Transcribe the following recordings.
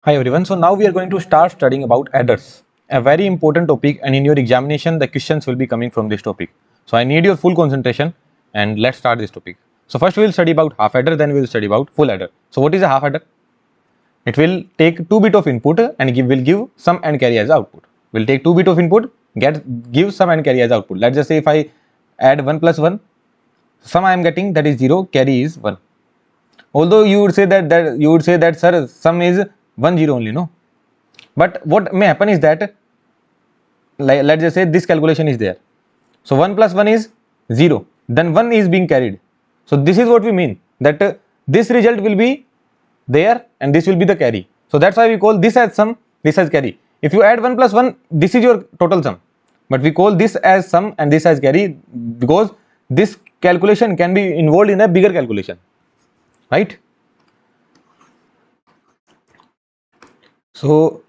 Hi everyone, so now we are going to start studying about adders, a very important topic, and in your examination the questions will be coming from this topic. So I need your full concentration and let's start this topic. So first we will study about half adder, then we will study about full adder. So what is a half adder? It will take 2 bit of input and will give sum and carry as output. Will take 2 bit of input, give sum and carry as output. Let's just say if I add 1 plus 1, sum I am getting, that is 0, carry is 1. Although you would say that sir, sum is 1 0 only, no. But what may happen is that, let's just say this calculation is there. So 1 plus 1 is 0, then 1 is being carried. So this is what we mean, that this result will be there and this will be the carry. So that's why we call this as sum, this as carry. If you add 1 plus 1, this is your total sum, but we call this as sum and this as carry because this calculation can be involved in a bigger calculation, right? So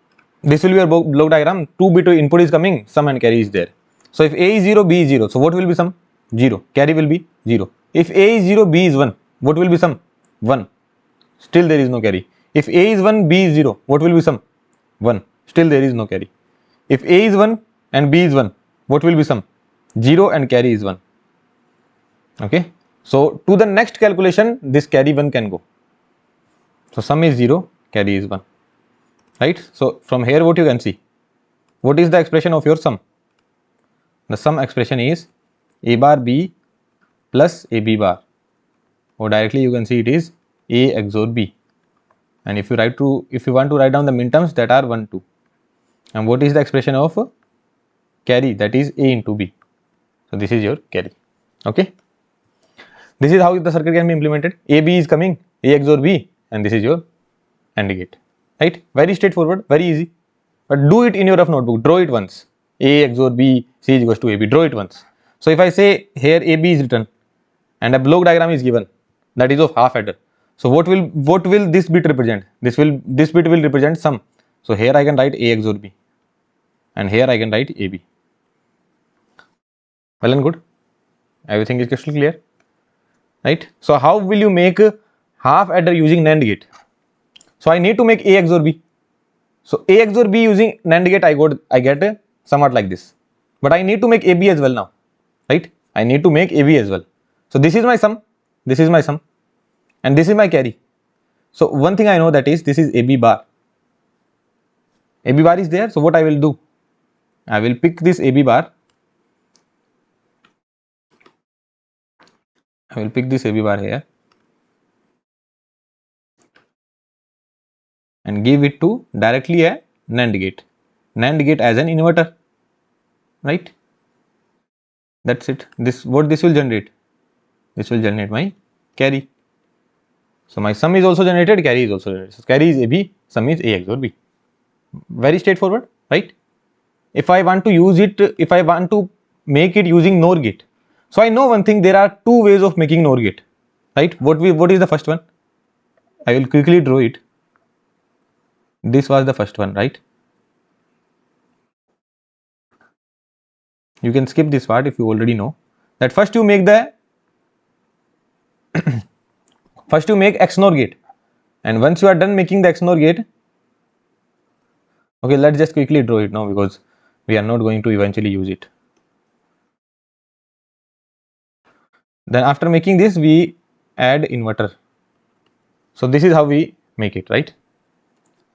this will be your block diagram. 2 bit input is coming, sum and carry is there. So if A is 0, B is 0, so what will be sum? 0. Carry will be 0. If A is 0, B is 1, what will be sum? 1. Still there is no carry. If A is 1, B is 0, what will be sum? 1. Still there is no carry. If A is 1 and B is 1, what will be sum? 0 and carry is 1. Okay. So to the next calculation, this carry 1 can go. So sum is 0, carry is 1. Right. So from here what you can see, what is the expression of your sum? The sum expression is a bar b plus a b bar, or directly you can see it is a XOR b. And if you want to write down the minterms, that are 1 2, and what is the expression of carry? That is a into b. So this is your carry. Okay, this is how the circuit can be implemented. A b is coming, a XOR b, and this is your AND gate. Right? Very straightforward, very easy. But do it in your rough notebook. Draw it once. A XOR B, C is equals to AB. Draw it once. So if I say here AB is written and a block diagram is given, that is of half adder. So what will this bit represent? This bit will represent sum. So here I can write A XOR B, and here I can write AB. Well and good. Everything is crystal clear, right? So how will you make half adder using NAND gate? So I need to make A XOR B. So A XOR B using NAND gate, I get somewhat like this. But I need to make AB as well now, right? I need to make AB as well. So this is my sum, this is my sum, and this is my carry. So one thing I know, that is this is AB bar. AB bar is there. So what I will do, I will pick this AB bar. I will pick this AB bar here and give it to directly a NAND gate. NAND gate as an inverter, right? That's it. This will generate? This will generate my carry. So my sum is also generated, carry is also generated. So carry is AB, sum is A XOR B. Very straightforward, right? If I want to use it, if I want to make it using NOR gate, so I know one thing, there are two ways of making NOR gate, right? What is the first one? I will quickly draw it. This was the first one, right? You can skip this part if you already know that. First you make the first you make XNOR gate, and once you are done making the XNOR gate, okay, let's just quickly draw it now because we are not going to eventually use it. Then after making this, we add inverter. So this is how we make it, right?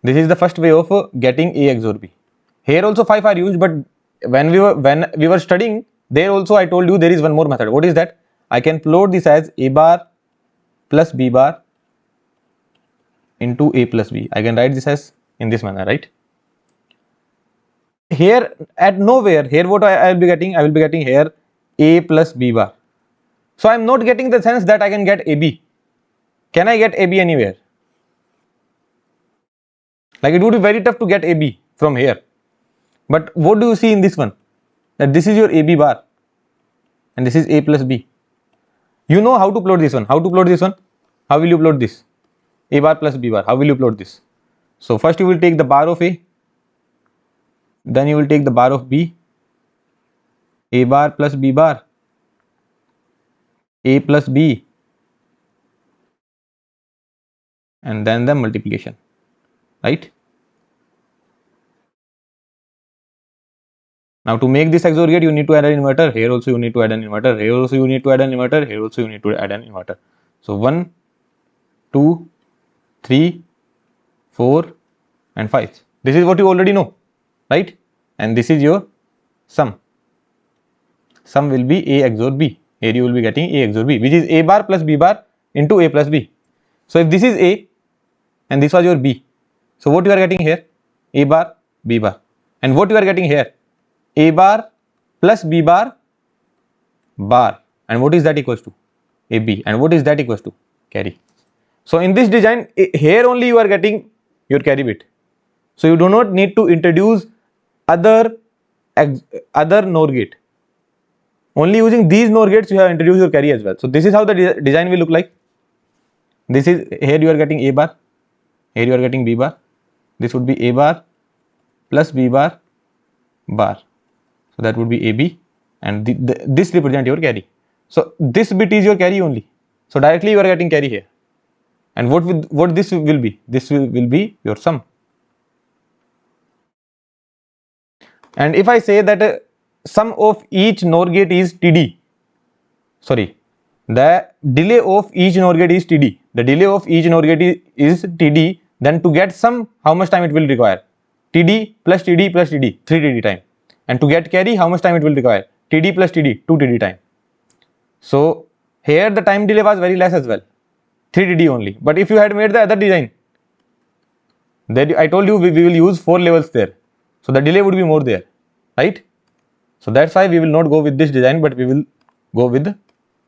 This is the first way of getting A XOR B. Here also 5 are used, but when we were studying, there also I told you there is one more method. What is that? I can plot this as A bar plus B bar into A plus B. I can write this as in this manner, right? Here at nowhere, here what I will be getting? I will be getting here A plus B bar. So I am not getting the sense that I can get AB. Can I get AB anywhere? Like it would be very tough to get AB from here. But what do you see in this one? That this is your AB bar and this is A plus B. You know how to plot this one. How to plot this one? How will you plot this? A bar plus B bar. How will you plot this? So first you will take the bar of A, then you will take the bar of B, A bar plus B bar, A plus B, and then the multiplication, right? Now to make this XOR gate, you need to add an inverter. Here also you need to add an inverter. Here also you need to add an inverter. Here also you need to add an inverter. So 1, 2, 3, 4 and 5. This is what you already know, right? And this is your sum. Sum will be A XOR B. Here you will be getting A XOR B, which is A bar plus B bar into A plus B. So if this is A and this was your B, so what you are getting here? A bar, B bar. And what you are getting here? A bar plus B bar bar. And what is that equals to? AB. And what is that equals to? Carry. So in this design, here only you are getting your carry bit. So you do not need to introduce other NOR gate. Only using these NOR gates you have introduced your carry as well. So this is how the design will look like. This is, here you are getting A bar, here you are getting B bar. This would be A bar plus B bar bar. So that would be AB, and this represent your carry. So this bit is your carry only. So directly you are getting carry here. And what this will be? This will be your sum. And if I say that sum of each NOR gate is TD, sorry, the delay of each NOR gate is TD. The delay of each NOR gate is TD. Then to get sum, how much time it will require? TD plus TD plus TD, 3 TD time. And to get carry, how much time it will require? TD plus TD, 2 TD time. So here the time delay was very less as well, 3 TD only. But if you had made the other design, then I told you we will use 4 levels there. So the delay would be more there, right? So that's why we will not go with this design, but we will go with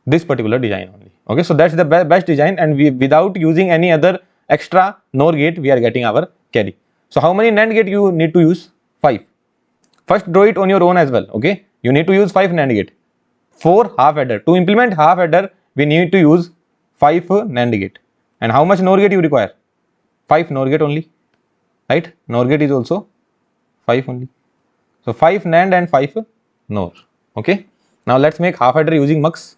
this particular design only. Okay, so that's the best design, and we, without using any other extra NOR gate, we are getting our carry. So how many NAND gate you need to use? 5. First draw it on your own as well. Okay, you need to use 5 NAND gate. 4 half adder. To implement half adder, we need to use 5 NAND gate. And how much NOR gate you require? 5 NOR gate only, right? NOR gate is also 5 only. So 5 NAND and 5 NOR. Okay, now let's make half adder using MUX.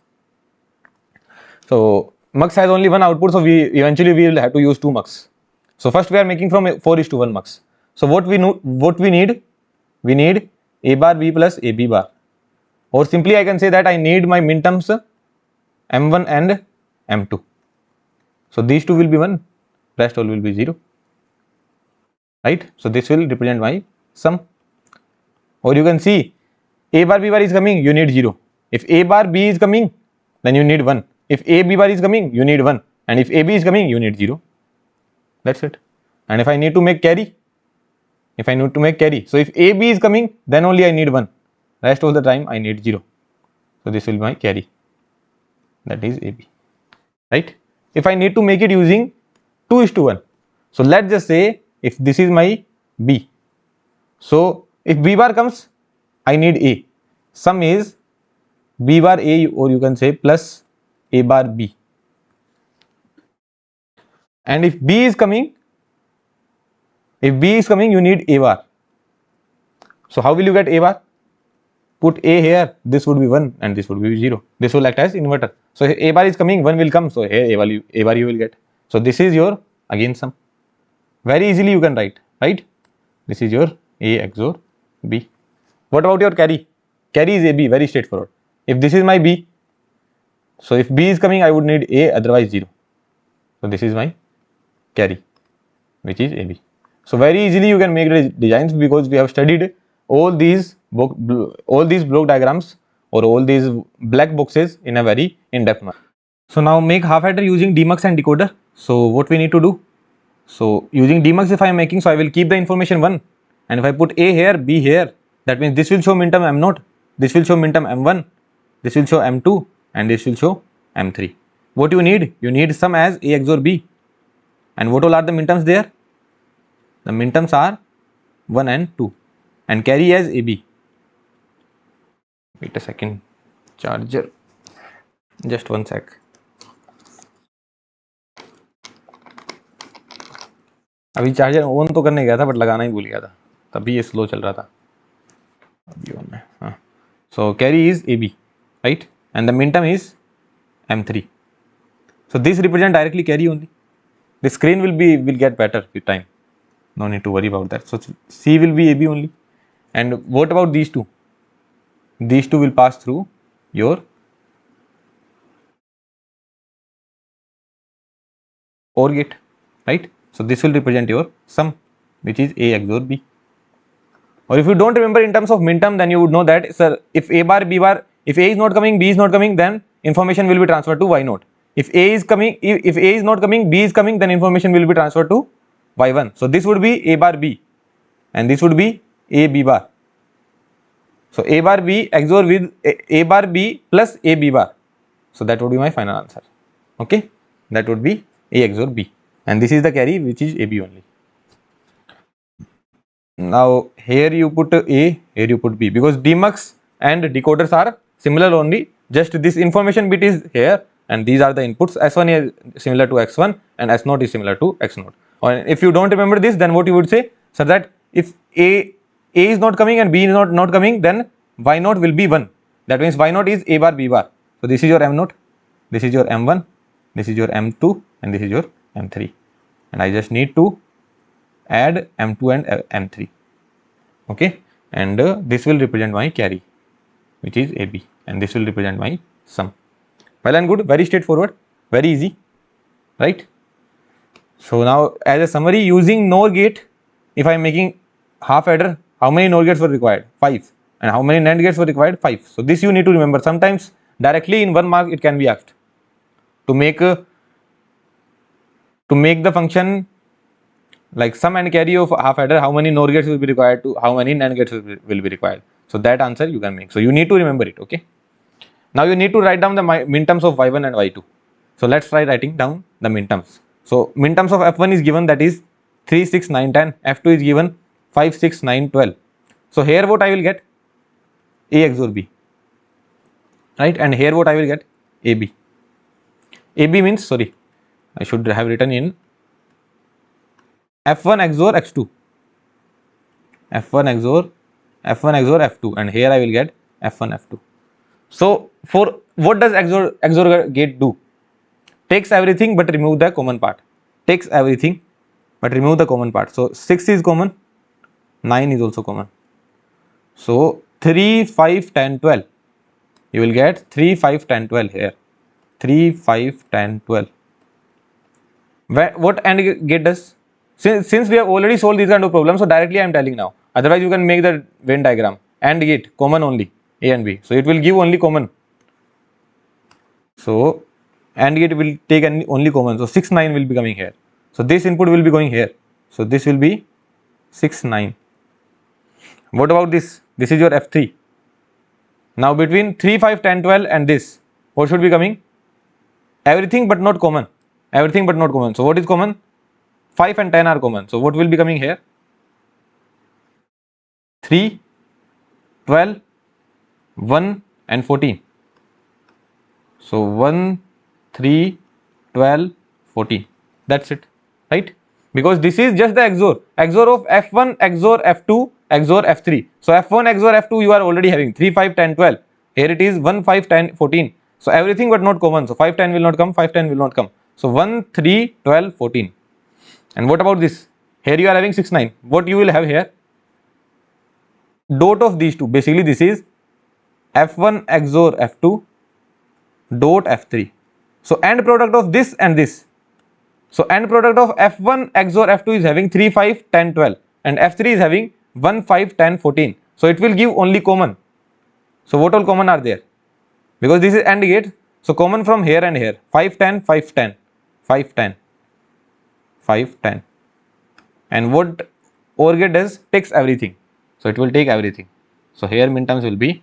So MUX has only one output, so we will have to use 2 MUX. So first we are making from 4:1 MUX. So what we need? We need A bar B plus AB bar, or simply I can say that I need my minterms M1 and M2. So these two will be 1, rest all will be 0, right? So this will represent my sum. Or you can see A bar B bar is coming, you need 0. If A bar B is coming, then you need 1. If A B bar is coming, you need 1. And if AB is coming, you need 0. That's it. And if I need to make carry, so if AB is coming, then only I need 1. Rest of the time I need 0. So this will be my carry. That is AB, right? If I need to make it using 2:1, so let's just say if this is my B. So if B bar comes, I need A. Sum is B bar A, or you can say plus A bar B. And if B is coming, you need A bar. So how will you get A bar? Put A here, this would be 1 and this would be 0. This will act as inverter. So if A bar is coming, 1 will come. So here A bar you will get. So this is your again sum. Very easily you can write, right? This is your A XOR B. What about your carry? Carry is AB, very straightforward. If this is my B, so if B is coming, I would need A, otherwise 0. So this is my carry, which is AB. So very easily you can make the designs, because we have studied all these block diagrams or all these black boxes in a very in-depth manner. So now make half adder using demux and decoder. So what we need to do? So using demux, if I am making, so I will keep the information 1, and if I put A here, B here, that means this will show minterm M0, this will show minterm M1, this will show M2, and this will show M3. What you need? You need sum as A XOR B. And what all are the minterms there? The minterms are 1 and 2, and carry as AB. Wait a second, charger, just 1 sec. अभी charger on तो करने गया था, but लगाना ही भूल गया था, तभी ये स्लो चल रहा था. अभी ऑन है. हाँ, so carry is AB, right? And the minterm is M3. So this represent directly carry only. The screen will get better with time. No need to worry about that. So C will be AB only. And what about these two? these two will pass through your OR gate, right? So this will represent your sum, which is A XOR B. Or if you don't remember in terms of minterm, then you would know that, sir, if A bar, B bar, if A is not coming, B is not coming, then information will be transferred to Y naught. If A is coming, if A is not coming, B is coming, then information will be transferred to Y1. So this would be A bar B, and this would be A B bar. So A bar B XOR with A bar B plus A B bar. So that would be my final answer. Okay, that would be A XOR B, and this is the carry, which is AB only. Now here you put A, here you put B, because demux and decoders are similar only. Just this information bit is here, and these are the inputs. S1 is similar to X1 and S0 is similar to X0. Or if you don't remember this, then what you would say, so that if A is not coming and B is not coming, then Y0 will be 1. That means Y0 is A bar B bar. So this is your M0, this is your M1, this is your M2, and this is your M3. And I just need to add M2 and M3. Okay, and this will represent my carry, which is AB, and this will represent my sum. Well and good, very straightforward, very easy, right? So now as a summary, using NOR gate, if I am making half adder, how many NOR gates were required? 5. And how many NAND gates were required? 5. So this you need to remember. Sometimes directly in 1 mark it can be asked to make the function like sum and carry of half adder, how many NOR gates will be required to how many NAND gates will be required. So that answer you can make. So you need to remember it. Okay. Now you need to write down the minterms of Y1 and Y2. So let's try writing down the minterms. So minterms of F1 is given, that is 3, 6, 9, 10. F2 is given 5, 6, 9, 12. So here what I will get? A XOR B. Right, and here what I will get? AB. AB means, sorry, I should have written in F1 XOR X2, F1 XOR F2, and here I will get F1 F2. So for what does XOR gate do? Takes everything but remove the common part. Takes everything but remove the common part. So 6 is common, 9 is also common. So 3, 5, 10, 12. You will get 3, 5, 10, 12 here. 3, 5, 10, 12. What AND gate does? Since we have already solved these kind of problems, so directly I am telling now. Otherwise you can make the Venn diagram. AND gate, common only, A and B. So it will give only common. So AND gate will take only common. So 6, 9 will be coming here. So this input will be going here. So this will be 6, 9. What about this? This is your F3. Now between 3, 5, 10, 12 and this, what should be coming? Everything but not common. Everything but not common. So what is common? 5 and 10 are common. So what will be coming here? 3, 12, 1 and 14. So 1, 3, 12, 14. That's it, right? Because this is just the XOR. XOR of F1, XOR F2, XOR F3. So F1, XOR F2 you are already having 3, 5, 10, 12. Here it is 1, 5, 10, 14. So everything but not common. So 5, 10 will not come, 5, 10 will not come. So 1, 3, 12, 14. And what about this? Here you are having 6, 9. What you will have here? Dot of these two. Basically this is F1 XOR F2 dot F3. So end product of this and this. So end product of F1 XOR F2 is having 3, 5, 10, 12. And F3 is having 1, 5, 10, 14. So it will give only common. So what all common are there? Because this is AND gate. So common from here and here. 5, 10, 5, 10. 5, 10. 5, 10. And what OR gate does? Takes everything. So it will take everything. So here minterms will be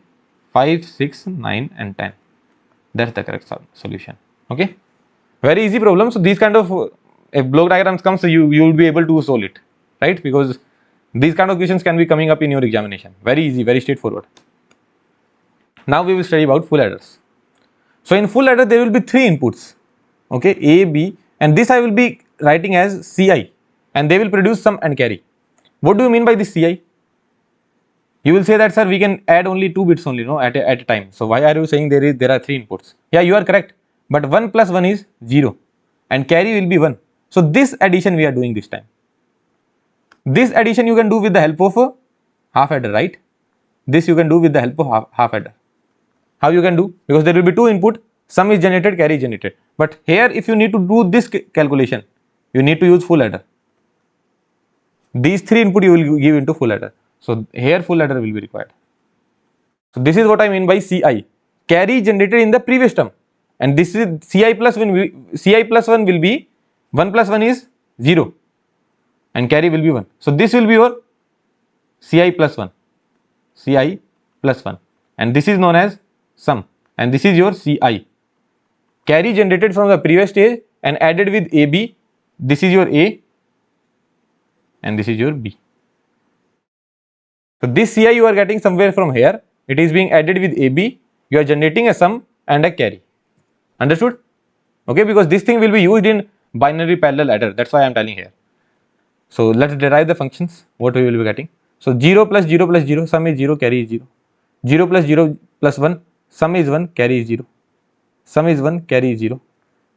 5, 6, 9 and 10. That's the correct solution. Okay. Very easy problem. So these kind of, if block diagrams comes, so you will be able to solve it. Right. Because these kind of questions can be coming up in your examination. Very easy, very straightforward. Now we will study about full adders. So in full adder there will be 3 inputs. Okay. A, B, and this I will be writing as Ci, and they will produce sum and carry. What do you mean by this Ci? You will say that, sir, we can add only 2 bits only, no, at a time. So why are you saying there are 3 inputs? Yeah, you are correct. But 1 plus 1 is 0, and carry will be 1. So this addition we are doing this time. This addition you can do with the help of a half adder, right? this you can do with the help of half adder. How you can do? Because there will be two input, sum is generated, carry is generated. But here if you need to do this calculation, you need to use full adder. These three input you will give into full adder. So here full adder will be required. So this is what I mean by Ci. Carry generated in the previous term, and this is Ci plus 1. Ci plus 1 will be 1 plus 1 is 0, and carry will be 1. So this will be your Ci plus 1, Ci plus 1, and this is known as sum, and this is your Ci. Carry generated from the previous stage and added with AB. This is your A, and this is your B. So this Ci you are getting somewhere from here. It is being added with AB. You are generating a sum and a carry. Understood? Okay, because this thing will be used in binary parallel adder. That's why I am telling here. So let's derive the functions. What we will be getting. So 0 plus 0 plus 0, sum is 0, carry is 0. 0 plus 0 plus 1, sum is 1, carry is 0. Sum is 1, carry is 0.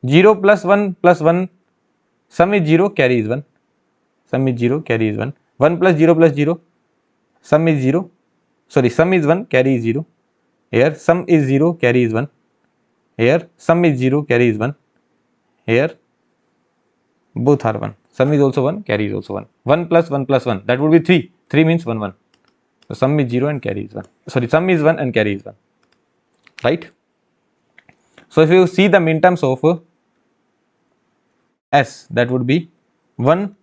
0 plus 1 plus 1, sum is 0, carry is 1. Sum is 0, carry is 1. 1 plus 0, sum is 0. Sorry, sum is 1, carry is 0. Here sum is 0, carry is 1. Here sum is 0, carry is 1. Here both are 1. Sum is also 1, carry is also 1. 1 plus 1 plus 1, that would be 3. 3 means 1 1. So sum is 0 and carry is 1. Sorry, sum is 1 and carry is 1. Right? So if you see the minterms of S, that would be 1,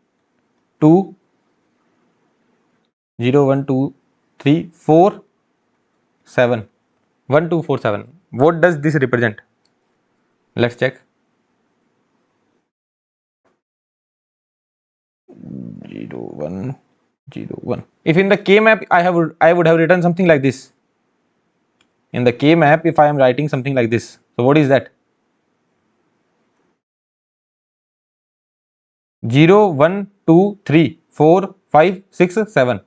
2, 0, 1, 2, 3, 4, 7. 1, 2, 4, 7. What does this represent? Let's check. 0, 1, 0, 1. If in the K map I would have written something like this. In the K map, if I am writing something like this, so what is that? 0, 1, 2, 3, 4, 5, 6, 7.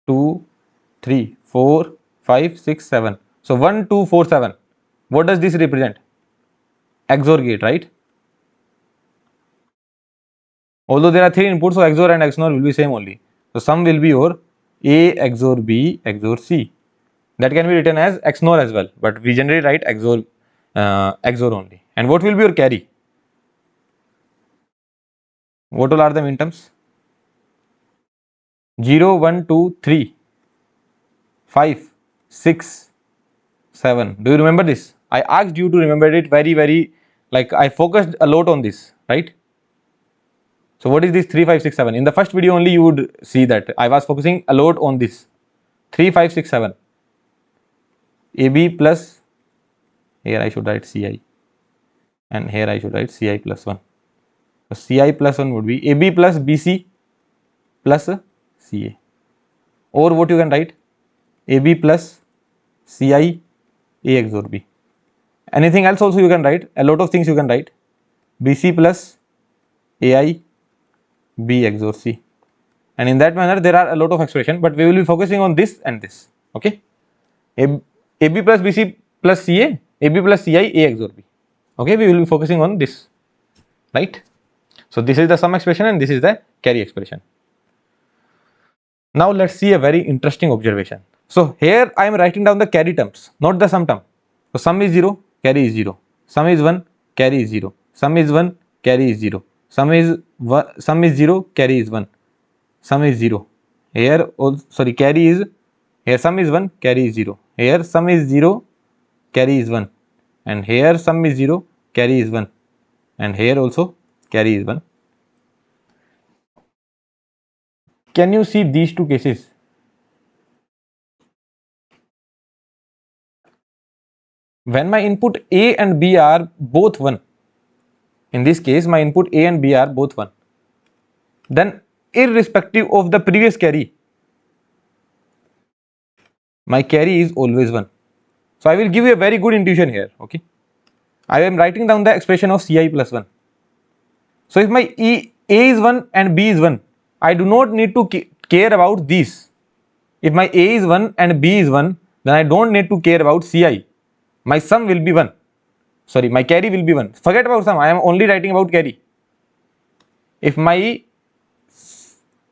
2, 3, 4, 5, 6, 7. So 1, 2, 4, 7. What does this represent? XOR gate, right? Although there are three inputs, so XOR and XNOR will be same only. So sum will be your A XOR B XOR C. That can be written as XNOR as well, but we generally write XOR only. And what will be your carry? What all are the minterms? 0, 1, 2, 3, 5, 6, 7. Do you remember this? I asked you to remember it very, like I focused a lot on this, right? So what is this 3, 5, 6, 7? In the first video only you would see that I was focusing a lot on this. 3, 5, 6, 7. AB plus, here I should write Ci, and here I should write Ci plus 1. So Ci plus 1 would be AB plus BC plus Ca. Or what you can write? AB plus Ci A XOR B. Anything else also you can write. A lot of things you can write. BC plus AI B XOR C. And in that manner there are a lot of expression, but we will be focusing on this and this. Okay. AB plus BC plus Ca, AB plus Ci A XOR B. Okay, we will be focusing on this, right? So this is the sum expression and this is the carry expression. Now let's see a very interesting observation. So here I am writing down the carry terms, not the sum term. So sum is 0, carry is 0. Sum is 1, carry is 0. Sum is 1, carry is 0. Sum is 0, carry is 1. Sum is 0. Here, sorry, carry is, here sum is 1, carry is 0. Here sum is 0, carry is 1. And here sum is 0, carry is 1. And here also carry is 1. Can you see these two cases? When my input A and B are both 1, in this case my input A and B are both 1, then irrespective of the previous carry, my carry is always 1. So I will give you a very good intuition here. Okay, I am writing down the expression of Ci plus 1. So if my A is 1 and B is 1, I do not need to care about these. If my A is 1 and B is 1, then I don't need to care about Ci. My sum will be 1. Sorry, my carry will be 1. Forget about sum, I am only writing about carry. If my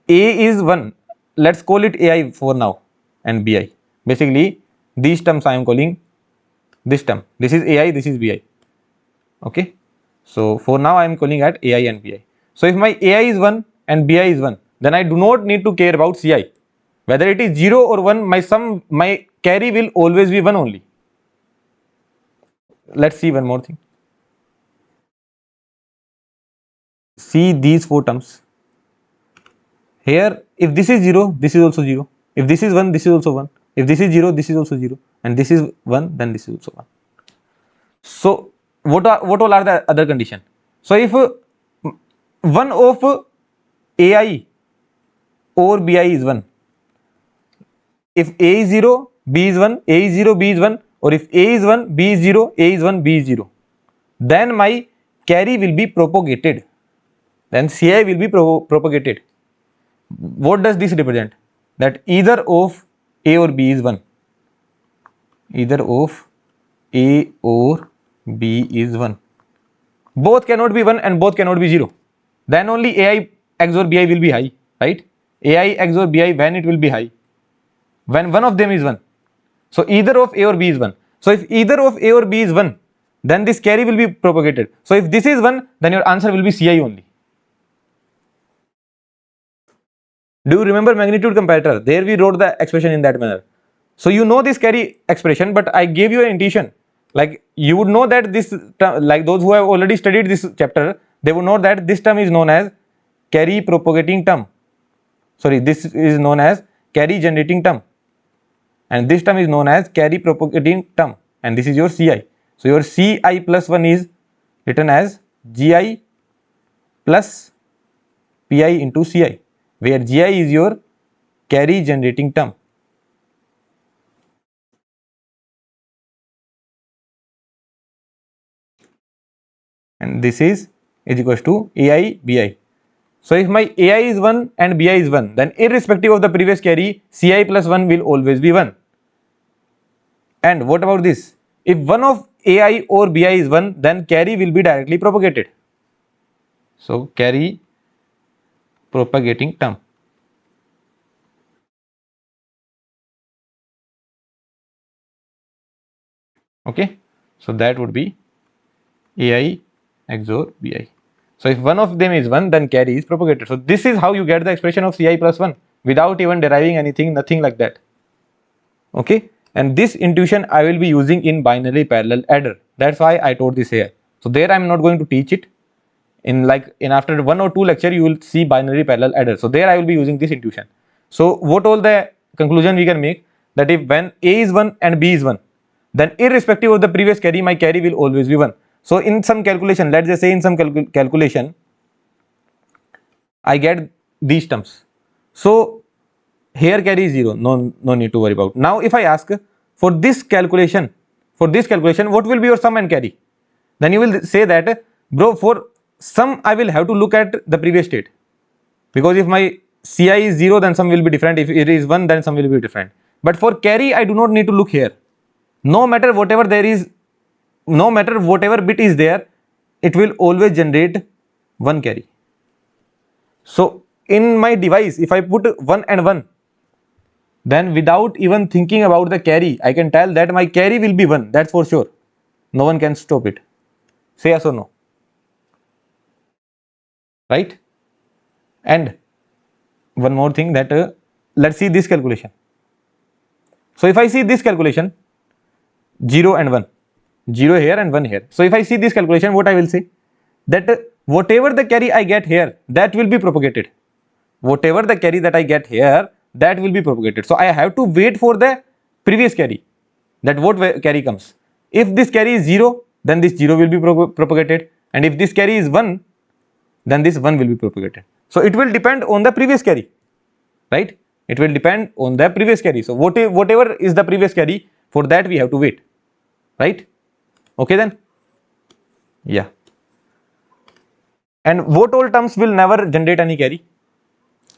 A is 1 let's call it AI for now and BI. Basically, these terms I am calling this term. This is AI, this is BI. Okay. So for now I am calling at AI and BI. So if my AI is 1 and BI is 1, then I do not need to care about CI. Whether it is 0 or 1, my carry will always be 1 only. Let's see one more thing. See these 4 terms. Here, if this is 0, this is also 0. If this is 1, this is also 1. If this is 0, this is also 0. And this is 1, then this is also 1. So what all are the other condition? So if one of AI or BI is 1, if A is 0, B is 1, A is 0, B is 1, or if A is 1, B is 0, A is 1, B is 0, then my carry will be propagated. Then CI will be propagated. What does this represent? That either of A or B is 1. Either of A or B is 1. Both cannot be 1 and both cannot be 0. Then only AI XOR BI will be high, right? AI XOR BI, when it will be high? When one of them is 1. So either of A or B is 1. So if either of A or B is 1, then this carry will be propagated. So if this is 1, then your answer will be CI only. Do you remember magnitude comparator? There we wrote the expression in that manner. So you know this carry expression, but I gave you an intuition. Like you would know that this, like those who have already studied this chapter, they would know that this term is known as carry propagating term. Sorry, this is known as carry generating term. And this term is known as carry propagating term. And this is your CI. So your CI plus 1 is written as GI plus PI into CI, where GI is your carry generating term. And this is equals to AI BI. So if my AI is 1 and BI is 1, then irrespective of the previous carry, CI plus 1 will always be 1. And what about this? If one of AI or BI is 1, then carry will be directly propagated. So carry propagating term. Okay. So that would be AI XOR BI. So if one of them is 1, then carry is propagated. So this is how you get the expression of CI plus 1 without even deriving anything, nothing like that. Okay. And this intuition I will be using in binary parallel adder. That's why I told this here. So there I am not going to teach it. In after 1 or 2 lecture you will see binary parallel adder. So there I will be using this intuition. So what all the conclusion we can make, that if when A is 1 and B is 1, then irrespective of the previous carry, my carry will always be 1. So in some calculation, let's just say in some calculation, I get these terms. So here carry is 0, no need to worry about. Now if I ask for this calculation, what will be your sum and carry? Then you will say that, bro, for sum I will have to look at the previous state, because if my CI is 0, then sum will be different. If it is 1, then sum will be different. But for carry I do not need to look here. No matter whatever there is, no matter whatever bit is there, it will always generate 1 carry. So in my device, if I put 1 and 1, then without even thinking about the carry, I can tell that my carry will be 1. That's for sure. No one can stop it. Say yes or no. Right? And one more thing, that let's see this calculation. So if I see this calculation, 0 and 1, 0 here and 1 here. So if I see this calculation, what I will say, that whatever the carry I get here, that will be propagated. Whatever the carry that I get here, that will be propagated. So I have to wait for the previous carry, that what carry comes. If this carry is 0, then this 0 will be propagated, and if this carry is 1, then this 1 will be propagated. So it will depend on the previous carry, right? It will depend on the previous carry. So whatever is the previous carry, for that we have to wait, right? Okay then. Yeah. And what all terms will never generate any carry?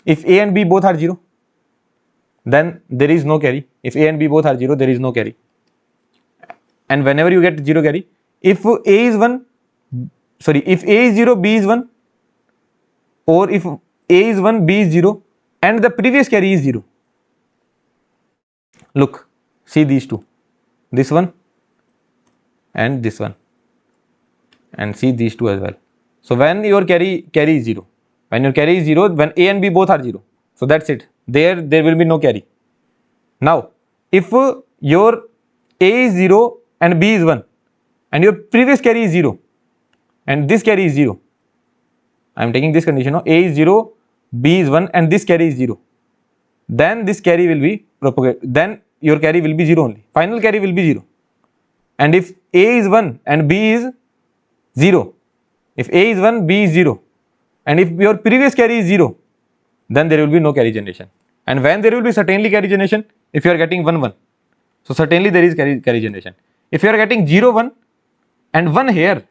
If A and B both are 0, then there is no carry. If A and B both are 0, there is no carry. And whenever you get 0 carry, if A is 1, sorry, if A is 0, B is 1, or if A is 1, B is 0, and the previous carry is 0. Look, see these two, this one and this one, and see these two as well. So when your carry is 0, when your carry is 0, when A and B both are 0, so that's it, there will be no carry. Now if your A is 0 and B is 1 and your previous carry is 0 and this carry is 0, I am taking this condition of A is 0, B is 1 and this carry is 0, then this carry will be propagated, then your carry will be 0 only, final carry will be 0. And if A is 1 and B is 0, if A is 1, B is 0, and if your previous carry is 0, then there will be no carry generation. And when there will be certainly carry generation, if you are getting 1 1, so certainly there is carry generation. If you are getting 0 1 and 1 here,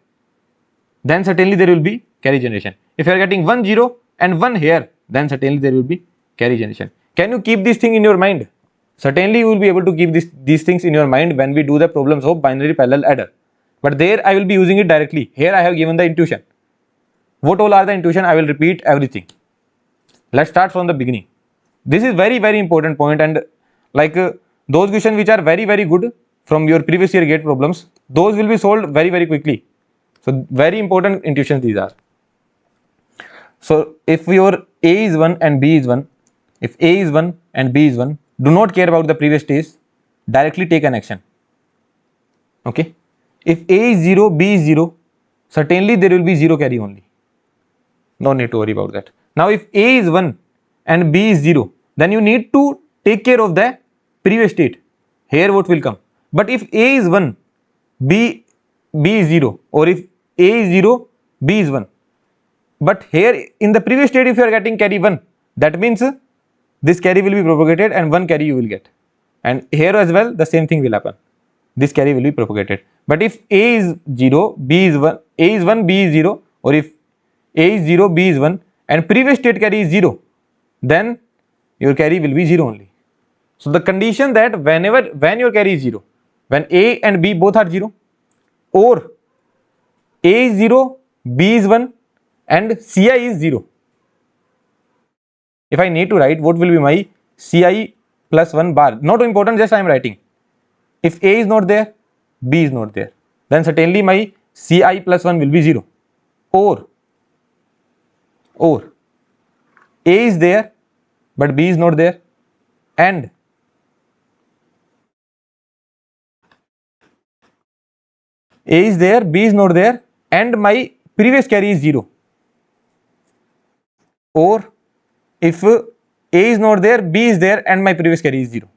then certainly there will be carry generation. If you are getting 1 0 and 1 here, then certainly there will be carry generation. Can you keep this thing in your mind? Certainly you will be able to keep these things in your mind when we do the problems of binary parallel adder. But there I will be using it directly. Here I have given the intuition. What all are the intuition? I will repeat everything. Let's start from the beginning. This is very important point, and like those questions which are very good from your previous year gate problems, those will be solved very quickly. So very important intuitions these are. So if your A is 1 and B is 1, if A is 1 and B is 1, do not care about the previous stage, directly take an action. Okay. If A is 0, B is 0, certainly there will be 0 carry only. No need to worry about that. Now if A is 1 and B is 0, then you need to take care of the previous state. Here what will come? But if A is 1, B is 0, or if A is 0, B is 1. But here in the previous state, if you are getting carry 1, that means this carry will be propagated and 1 carry you will get. And here as well the same thing will happen. This carry will be propagated. But if A is 0, B is 1, A is 1, B is 0, or if A is 0, B is 1 and previous state carry is 0, then your carry will be 0 only. So the condition that when your carry is 0, when A and B both are 0, or A is 0, B is 1 and Ci is 0. If I need to write, what will be my Ci plus 1 bar? Not important, just I am writing. If A is not there, B is not there, then certainly my Ci plus 1 will be 0. Or A is there but B is not there, and A is there, B is not there, and my previous carry is 0. Or if A is not there, B is there and my previous carry is 0.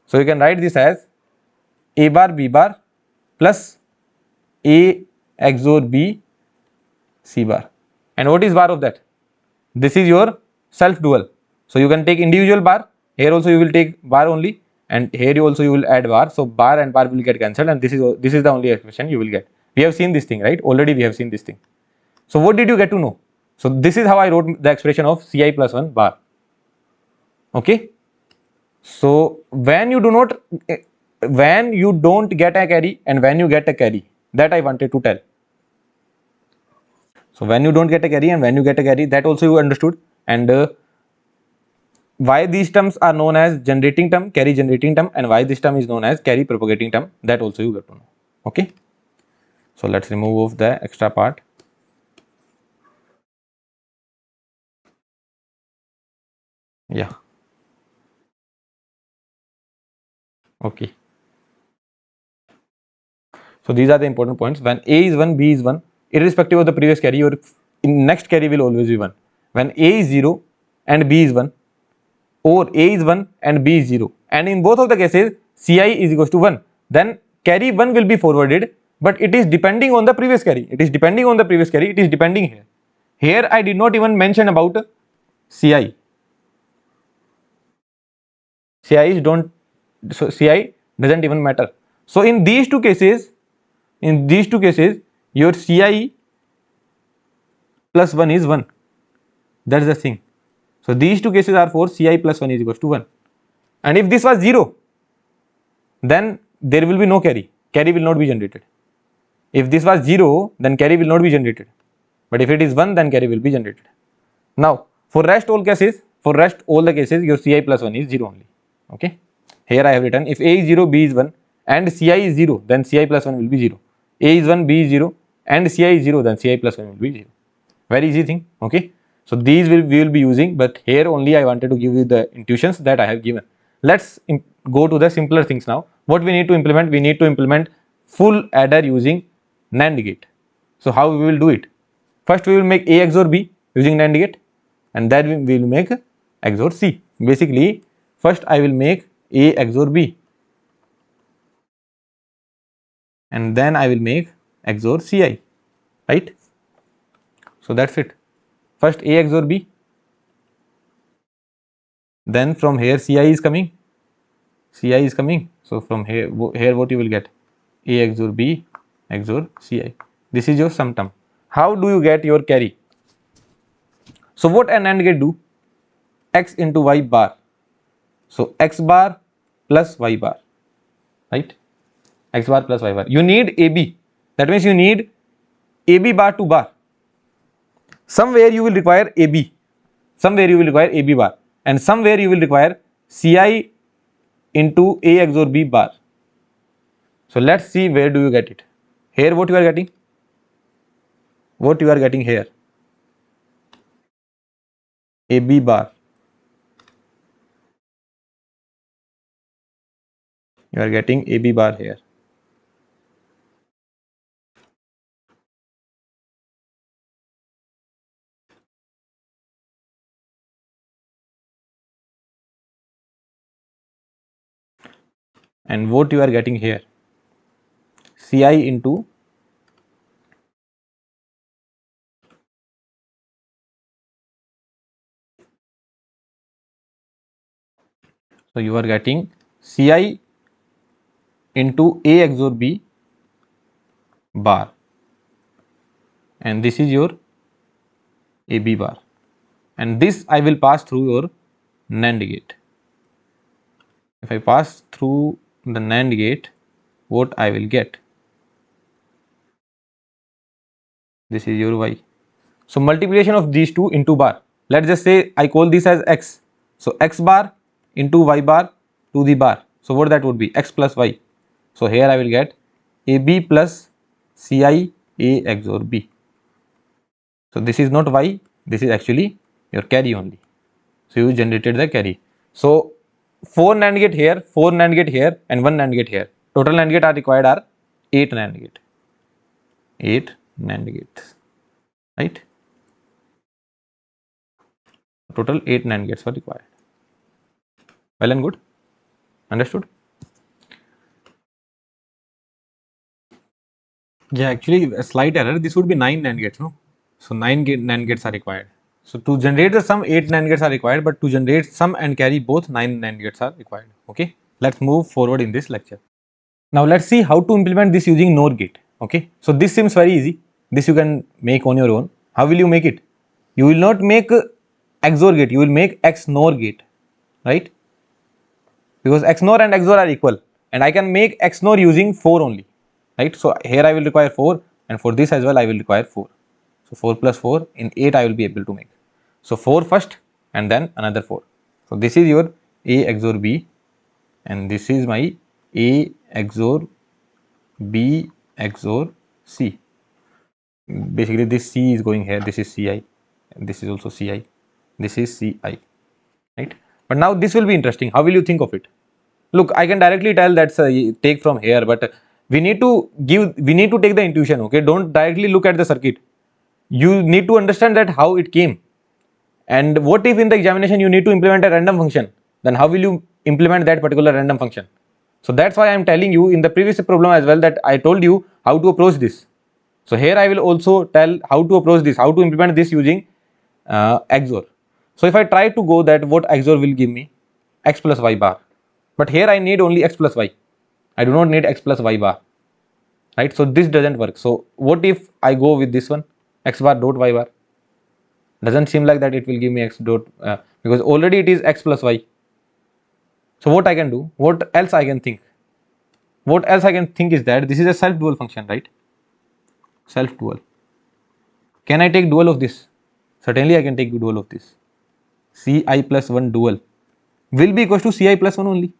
So you can write this as A bar B bar plus A XOR B C bar. And what is bar of that? This is your self dual. So you can take individual bar. Here also you will take bar only, and here you also will add bar. So bar and bar will get cancelled, and this is the only expression you will get. We have seen this thing, right? Already we have seen this thing. So what did you get to know? So this is how I wrote the expression of Ci plus 1 bar. Okay. So when you don't get a carry and when you get a carry, that I wanted to tell. So when you don't get a carry and when you get a carry, that also you understood. And why these terms are known as generating term, carry generating term, and why this term is known as carry propagating term, that also you get to know. Okay. So let's remove off the extra part. Yeah. Okay. So these are the important points. When A is 1, B is 1, irrespective of the previous carry, your next carry will always be 1. When A is 0 and B is 1, or A is 1 and B is 0, and in both of the cases Ci is equals to 1, then carry 1 will be forwarded, but it is depending on the previous carry. It is depending on the previous carry. It is depending here. Here I did not even mention about Ci. Ci doesn't even matter. So in these two cases, your Ci plus 1 is 1. That's the thing. So these two cases are for Ci plus 1 is equals to 1. And if this was 0, then there will be no carry. Carry will not be generated. If this was 0, then carry will not be generated. But if it is 1, then carry will be generated. Now, for rest all cases, For rest all the cases your Ci plus 1 is 0 only. Okay, here I have written if A is 0, B is 1 and Ci is 0, then Ci plus 1 will be 0. A is 1, B is 0 and Ci is 0, then Ci plus 1 will be 0. Very easy thing. Okay, so these we will be using, but here only I wanted to give you the intuitions that I have given. Let's go to the simpler things now. What we need to implement? We need to implement full adder using NAND gate. So how we will do it? First we will make A XOR B using NAND gate, and then we will make XOR C. Basically, first I will make A XOR B, and then I will make XOR Ci, right? So that's it. First A XOR B, then from here Ci is coming, Ci is coming. So from here what you will get? A XOR B XOR Ci. This is your sum term. How do you get your carry? So what an AND gate do? X into Y bar. So X bar plus Y bar, right? X bar plus Y bar. You need AB. That means you need AB bar to bar. Somewhere you will require AB. Somewhere you will require AB bar. And somewhere you will require Ci into A XOR B bar. So let's see where do you get it. Here what you are getting? What you are getting here? AB bar. You are getting AB bar here. And what you are getting here? Ci into so you are getting Ci into A XOR B bar, and this is your AB bar, and this I will pass through your NAND gate. If I pass through the NAND gate, what I will get? This is your Y. So multiplication of these two into bar. Let's just say I call this as X. So X bar into Y bar to the bar. So what that would be? X plus Y. So here I will get AB plus Ci A XOR B. So this is not Y, this is actually your carry only. So you generated the carry. So 4 NAND gate here, 4 NAND gate here and 1 NAND gate here. Total NAND gate are required are 8 NAND gate. 8 NAND gates, right? Total 8 NAND gates are required. Well and good. Understood? Yeah, actually a slight error. This would be 9 NAND gates, no? So 9 NAND gates are required. So to generate the sum 8 NAND gates are required, but to generate sum and carry both 9 NAND gates are required. Okay, let's move forward in this lecture. Now let's see how to implement this using NOR gate. Okay, so this seems very easy. This you can make on your own. How will you make it? You will not make XOR gate, you will make XNOR gate, right? Because XNOR and XOR are equal, and I can make XNOR using 4 only, right? So here I will require 4, and for this as well I will require 4. So 4 plus 4 in 8 I will be able to make. So 4 first and then another 4. So this is your A XOR B, and this is my A XOR B XOR C. Basically this C is going here, this is Ci, and this is also Ci, this is Ci, right? But now this will be interesting. How will you think of it? Look, I can directly tell that's take from here, but we need to take the intuition. Okay, don't directly look at the circuit. You need to understand that how it came, and what if in the examination you need to implement a random function, then how will you implement that particular random function? So that's why I am telling you in the previous problem as well that I told you how to approach this. So here I will also tell how to approach this, how to implement this using XOR. So if I try to go that, what XOR will give me? X plus Y bar. But here I need only X plus Y. I do not need X plus Y bar, right? So this doesn't work. So what if I go with this one, X bar dot Y bar? Doesn't seem like that it will give me X dot, because already it is X plus Y. So what I can do, what else I can think? What else I can think is that this is a self dual function, right? Self dual. Can I take dual of this? Certainly I can take dual of this. Ci plus 1 dual will be equals to Ci plus 1 only,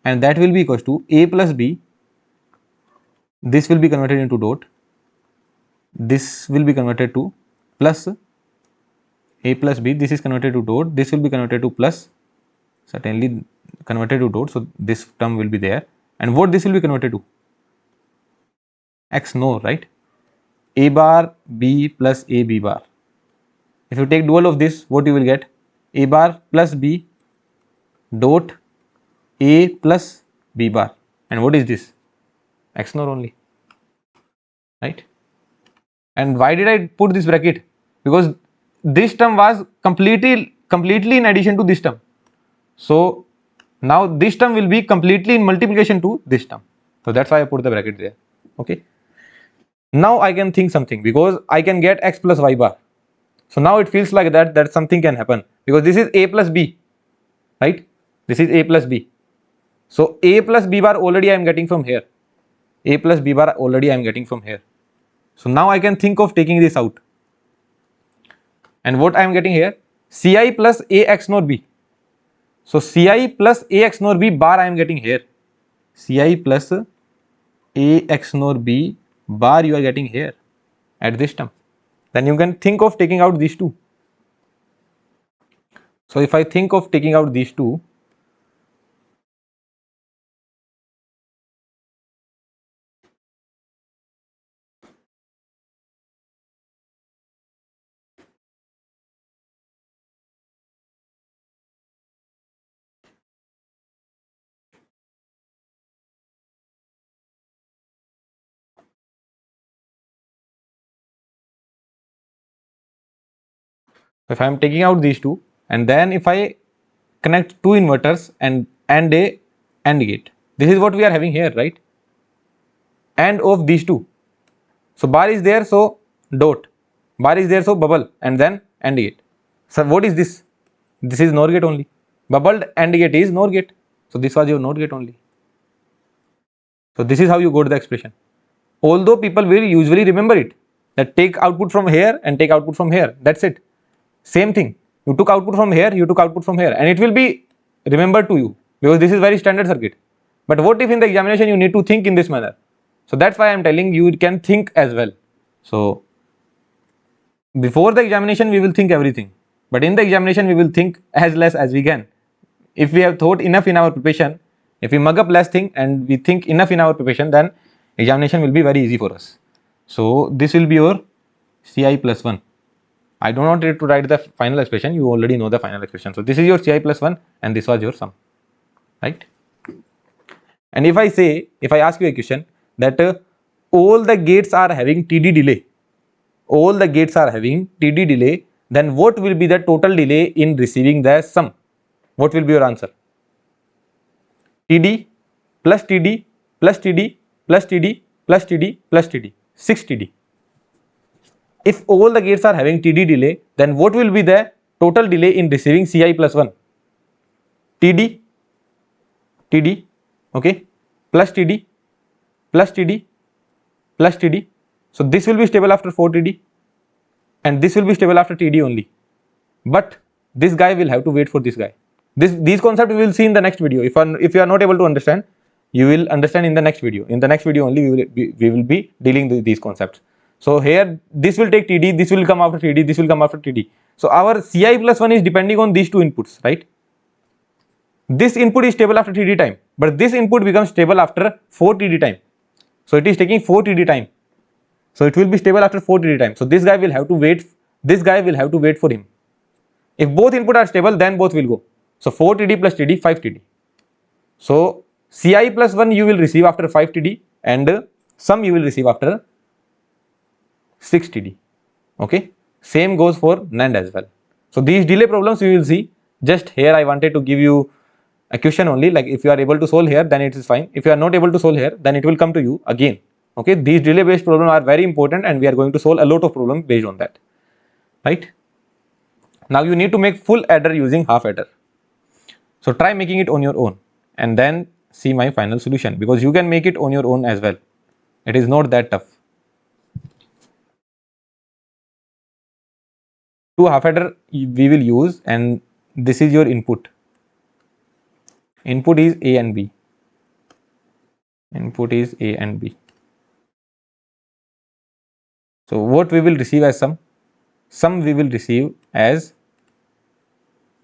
and that will be equals to A plus B. This will be converted into dot, this will be converted to plus A plus B, this is converted to dot, this will be converted to plus, certainly converted to dot, so this term will be there, and what this will be converted to? X no, right? A bar B plus A B bar. If you take dual of this, what you will get? A bar plus B dot A plus B bar, and what is this? X nor only, right? And why did I put this bracket? Because this term was completely in addition to this term. So now this term will be completely in multiplication to this term. So that's why I put the bracket there. Okay. Now I can think something, because I can get x plus y bar. So now it feels like that something can happen, because this is a plus b, right? This is a plus b. So a plus b bar already I am getting from here. A plus b bar already I am getting from here. So now I can think of taking this out. And what I am getting here? Ci plus ax nor b. So Ci plus ax nor b bar I am getting here. Ci plus ax nor b bar you are getting here at this term. Then you can think of taking out these two. So if I think of taking out these two, if I am taking out these two, and then if I connect two inverters and a AND gate, this is what we are having here, right? And of these two. So bar is there, so dot. Bar is there, so bubble, and then AND gate. So what is this? This is NOR gate only. Bubbled AND gate is NOR gate. So this was your NOR gate only. So this is how you got the expression. Although people will usually remember it, that take output from here and take output from here. That's it. Same thing. You took output from here, you took output from here, and it will be remembered to you, because this is very standard circuit. But what if in the examination you need to think in this manner? So that's why I am telling you can think as well. So before the examination we will think everything, but in the examination we will think as less as we can. If we have thought enough in our preparation, if we mug up less thing and we think enough in our preparation, then examination will be very easy for us. So this will be your Ci plus 1. I do not need to write the final expression, you already know the final expression. So this is your Ci plus 1 and this was your sum, right? And if I ask you a question that all the gates are having TD delay, all the gates are having TD delay, then what will be the total delay in receiving the sum? What will be your answer? TD plus TD plus TD plus TD plus TD plus TD, 6 TD. If all the gates are having TD delay, then what will be the total delay in receiving Ci plus 1? TD, TD, okay, plus TD, plus TD, plus TD. So this will be stable after 4 TD, and this will be stable after TD only. But this guy will have to wait for this guy. These concepts we will see in the next video. If you are not able to understand, you will understand in the next video. In the next video only we will be dealing with these concepts. So here this will take TD, this will come after TD, this will come after TD. So our Ci plus 1 is depending on these two inputs, right? This input is stable after TD time, but this input becomes stable after 4 TD time. So it is taking 4 TD time. So it will be stable after 4 TD time. So this guy will have to wait. This guy will have to wait for him. If both input are stable, then both will go. So 4 TD plus TD, 5 TD. So Ci plus 1 you will receive after 5 TD, and sum you will receive after 6 TD. Okay. Same goes for NAND as well. So these delay problems we will see. Just here I wanted to give you a question only, like if you are able to solve here, then it is fine. If you are not able to solve here, then it will come to you again. Okay. These delay based problems are very important, and we are going to solve a lot of problems based on that, right? Now you need to make full adder using half adder. So try making it on your own and then see my final solution, because you can make it on your own as well. It is not that tough. two half adder we will use, and this is your input. Input is A and B. Input is A and B. So what we will receive as sum? Sum we will receive as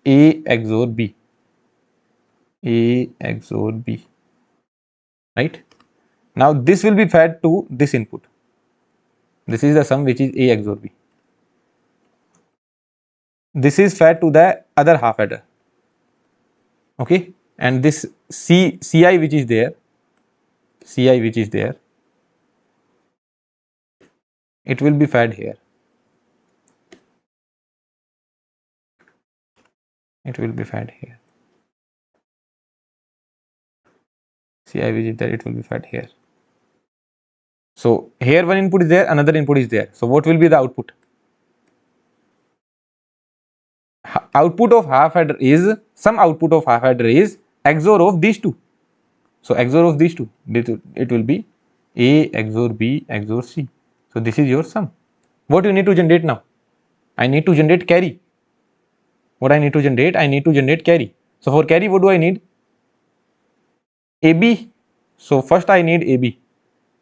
A XOR B. A XOR B. Right? Now this will be fed to this input. This is the sum which is A XOR B. This is fed to the other half adder. Okay, and this Ci which is there, Ci which is there, it will be fed here. It will be fed here. Ci which is there, it will be fed here. So here one input is there, another input is there. So what will be the output? Output of half adder is, some output of half adder is XOR of these two. So XOR of these two, it will be A XOR B XOR C. So this is your sum. What you need to generate now? I need to generate carry. What I need to generate? I need to generate carry. So for carry, what do I need? AB. So first I need AB.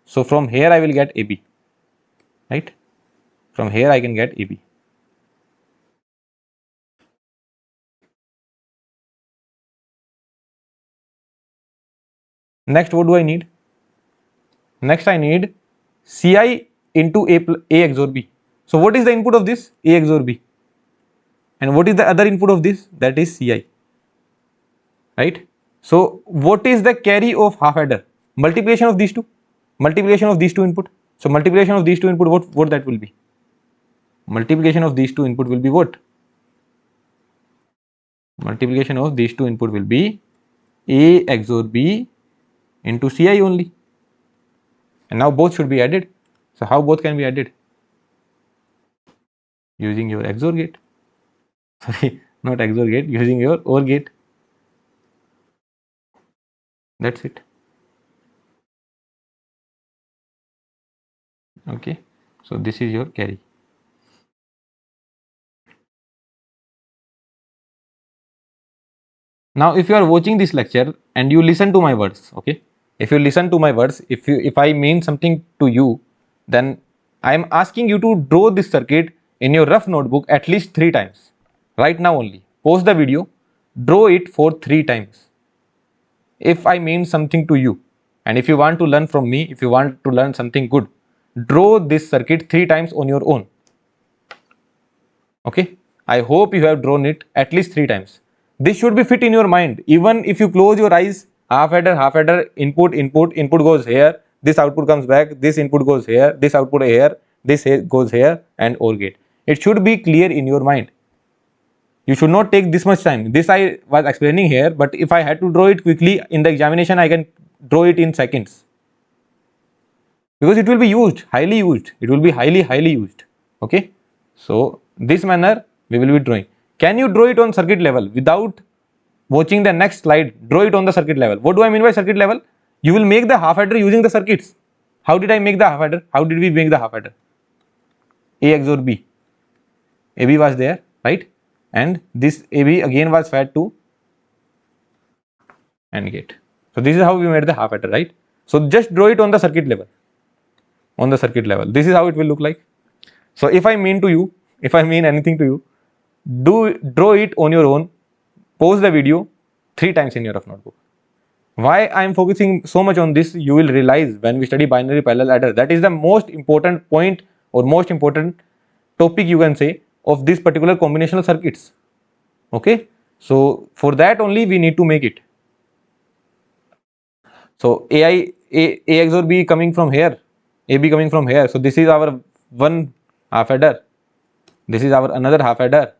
So from here I will get AB. Right? From here I can get AB. Next, what do I need? Next, I need Ci into A XOR B. So what is the input of this? A XOR B. And what is the other input of this? That is Ci. Right? So what is the carry of half adder? Multiplication of these two. Multiplication of these two input. So multiplication of these two input, what that will be? Multiplication of these two input will be what? Multiplication of these two input will be A XOR B into Ci only. And now both should be added. So how both can be added? Using your XOR gate. Sorry, not XOR gate, using your OR gate. That's it. Okay, so this is your carry. Now if you are watching this lecture and you listen to my words, okay, if you listen to my words, if I mean something to you, then I am asking you to draw this circuit in your rough notebook at least 3 times. Right now only. Pause the video, draw it for 3 times. If I mean something to you, and if you want to learn from me, if you want to learn something good, draw this circuit 3 times on your own. Okay, I hope you have drawn it at least 3 times. This should be fit in your mind. Even if you close your eyes, half adder, input goes here, this output comes back, this input goes here, this output here, this goes here, and OR gate. It should be clear in your mind. You should not take this much time. This I was explaining here, but if I had to draw it quickly in the examination, I can draw it in seconds. Because it will be used, highly used. It will be highly used. Okay. So this manner we will be drawing. Can you draw it on circuit level without watching the next slide? Draw it on the circuit level. What do I mean by circuit level? You will make the half adder using the circuits. How did I make the half adder? How did we make the half adder? A XOR B. AB was there, right? And this AB again was fed to AND gate. So this is how we made the half adder, right? So just draw it on the circuit level. On the circuit level. This is how it will look like. So if I mean to you, if I mean anything to you, draw it on your own, pause the video 3 times in your rough notebook. Why I am focusing so much on this, you will realize when we study binary parallel adder, that is the most important point or most important topic you can say of this particular combinational circuits. Okay, so for that only we need to make it. So A XOR B coming from here, AB coming from here. So this is our one half adder, this is our another half adder,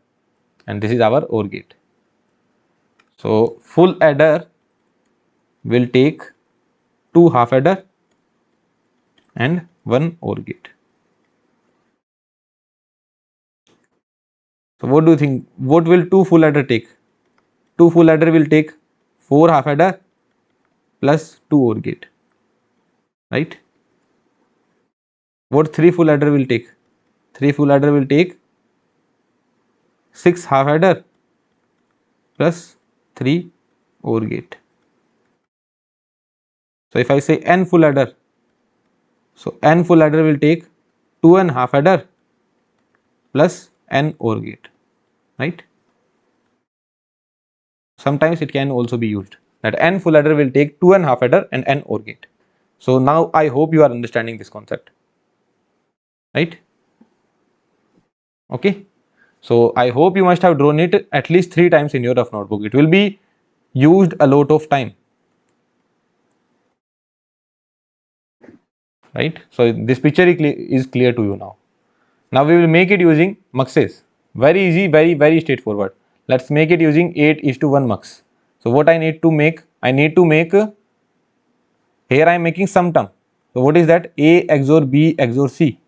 and this is our OR gate. So full adder will take 2 half adder and 1 OR gate. So what do you think? What will 2 full adder take? 2 full adder will take 4 half adder plus 2 OR gate, right? What 3 full adder will take? 3 full adder will take 6 half adder plus 3 OR gate. So if I say n full adder, so n full adder will take 2 and half adder plus n OR gate, right? Sometimes it can also be used that n full adder will take 2 and half adder and n OR gate. So now I hope you are understanding this concept, right? Okay. So I hope you must have drawn it at least 3 times in your rough notebook. It will be used a lot of time, right? So this picture is clear to you now. Now we will make it using muxes. Very easy, very straightforward. Let's make it using 8:1 mux. So what I need to make? I need to make, here I am making sum term. So what is that? A XOR B XOR C.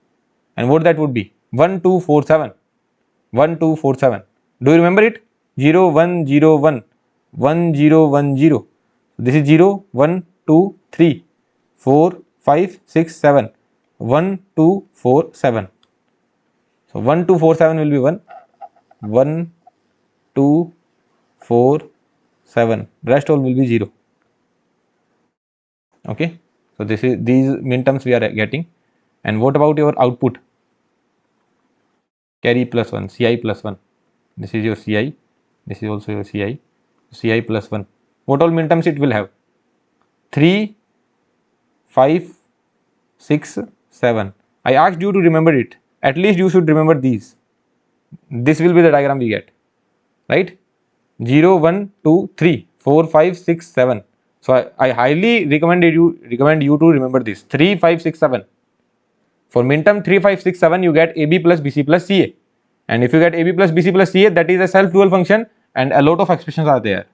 And what that would be? 1 2 4 7. 1 2 4 7. Do you remember it? 0 1 0 1. 1 0 1 0. This is 0 1 2 3 4 5 6 7. 1 2 4 7. So 1 2 4 7 will be 1 1 2 4 7. Rest all will be 0. Okay. So this is these minterms we are getting. And what about your output? Carry plus 1, Ci plus 1. This is your Ci. This is also your Ci. Ci plus 1. What all minterms it will have? 3 5 6 7. I asked you to remember it. At least you should remember these. This will be the diagram we get, right? 0 1 2 3 4 5 6 7. So I highly recommend you to remember this 3 5 6 7. For minterm 3 5 6 7 you get AB plus BC plus CA, and if you get AB plus BC plus CA, that is a self dual function, and a lot of expressions are there,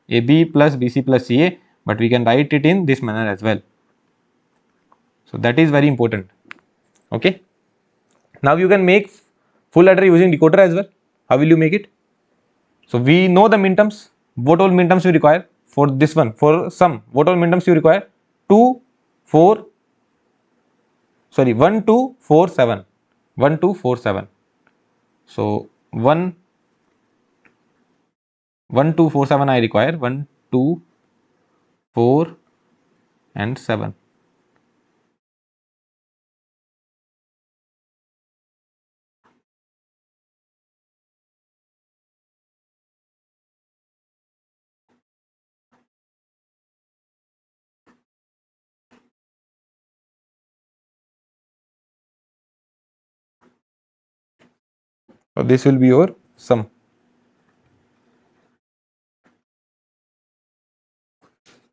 AB plus BC plus CA, but we can write it in this manner as well. So that is very important. Okay. Now you can make full adder using decoder as well. How will you make it? So we know the minterms. What all minterms you require for this one? For sum, what all minterms you require? 2 4 sorry 1 2 4 7. 1 2 4 7. So 1 1 2 4 7 I require 1 2 4 and 7. So this will be your sum.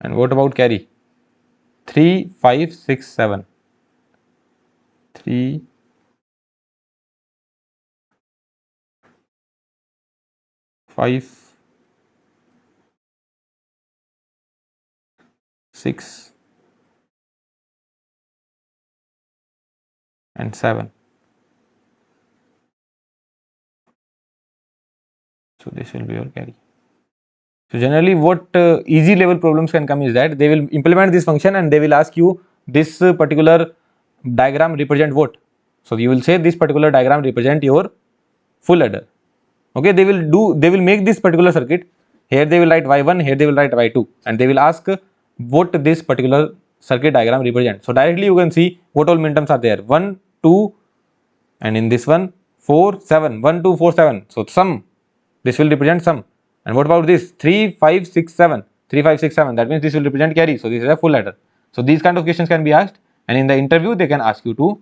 And what about carry? 3 5 6 7. 3 5 6 and 7. So this will be your carry. So generally what easy level problems can come is that they will implement this function and they will ask you this particular diagram represent what. So you will say this particular diagram represent your full adder. Okay, they will make this particular circuit. Here they will write y1, here they will write y2, and they will ask what this particular circuit diagram represent. So directly you can see what all minterms are there, 1 2, and in this one 4 7, 1 2 4 7. So sum, this will represent sum. And what about this 3 5 6 7, 3 5 6 7, that means this will represent carry. So this is a full adder. So these kind of questions can be asked, and in the interview they can ask you to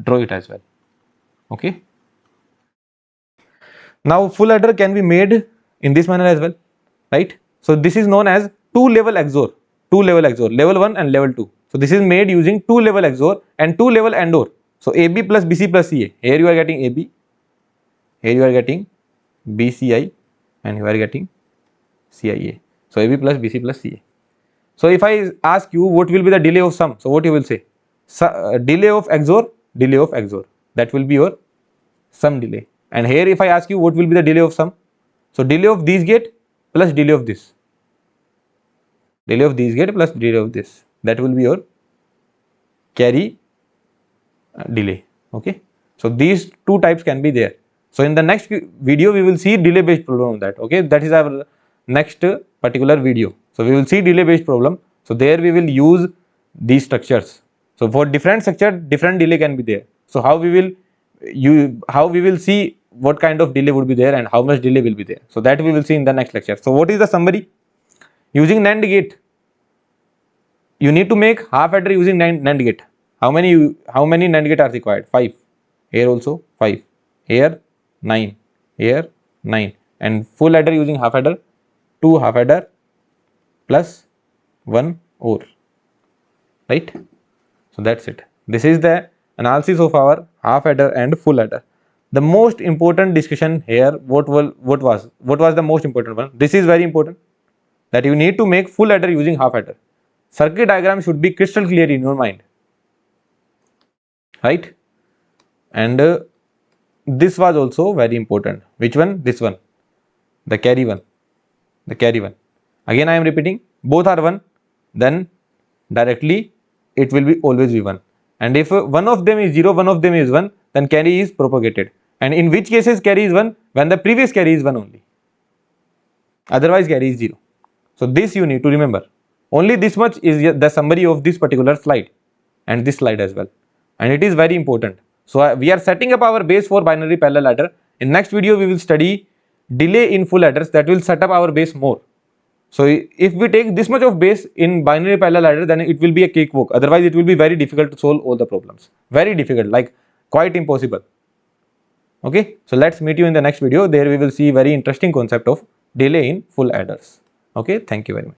draw it as well. Okay. Now full adder can be made in this manner as well, right? So this is known as two level XOR, level 1 and level 2. So this is made using two level XOR and two level AND OR. So AB plus BC plus CA. Here you are getting AB, here you are getting BCI, and you are getting CIA. So AB plus BC plus CA. So if I ask you what will be the delay of sum, so what you will say? Delay of XOR, that will be your sum delay. And here if I ask you what will be the delay of sum, so delay of these gate plus delay of this, that will be your carry delay. Okay. So these two types can be there. So in the next video we will see delay based problem of that. Okay, that is our next particular video. So we will see delay based problem. So there we will use these structures. So for different structure, different delay can be there. So how we will see what kind of delay would be there and how much delay will be there. So that we will see in the next lecture. So what is the summary? Using NAND gate, you need to make half adder using NAND gate. How many NAND gate are required? 5. Here also 5. Here 9. Here 9. And full adder using half adder, 2 half adder plus 1 OR. Right? So that's it. This is the analysis of our half adder and full adder. The most important discussion here, what was the most important one? This is very important, that you need to make full adder using half adder. Circuit diagram should be crystal clear in your mind, right? And this was also very important. Which one? This one, the carry one. The carry one. Again I am repeating, both are 1, then directly it will be always be 1. And if one of them is 0, one of them is 1, then carry is propagated. And in which cases carry is 1? When the previous carry is 1 only. Otherwise carry is 0. So this you need to remember. Only this much is the summary of this particular slide and this slide as well. And it is very important. So we are setting up our base for binary parallel adder. In next video we will study delay in full adders, that will set up our base more. So if we take this much of base in binary parallel adder, then it will be a cakewalk. Otherwise it will be very difficult to solve all the problems. Very difficult, like quite impossible. Okay, so let's meet you in the next video. There we will see very interesting concept of delay in full adders. Okay, thank you very much.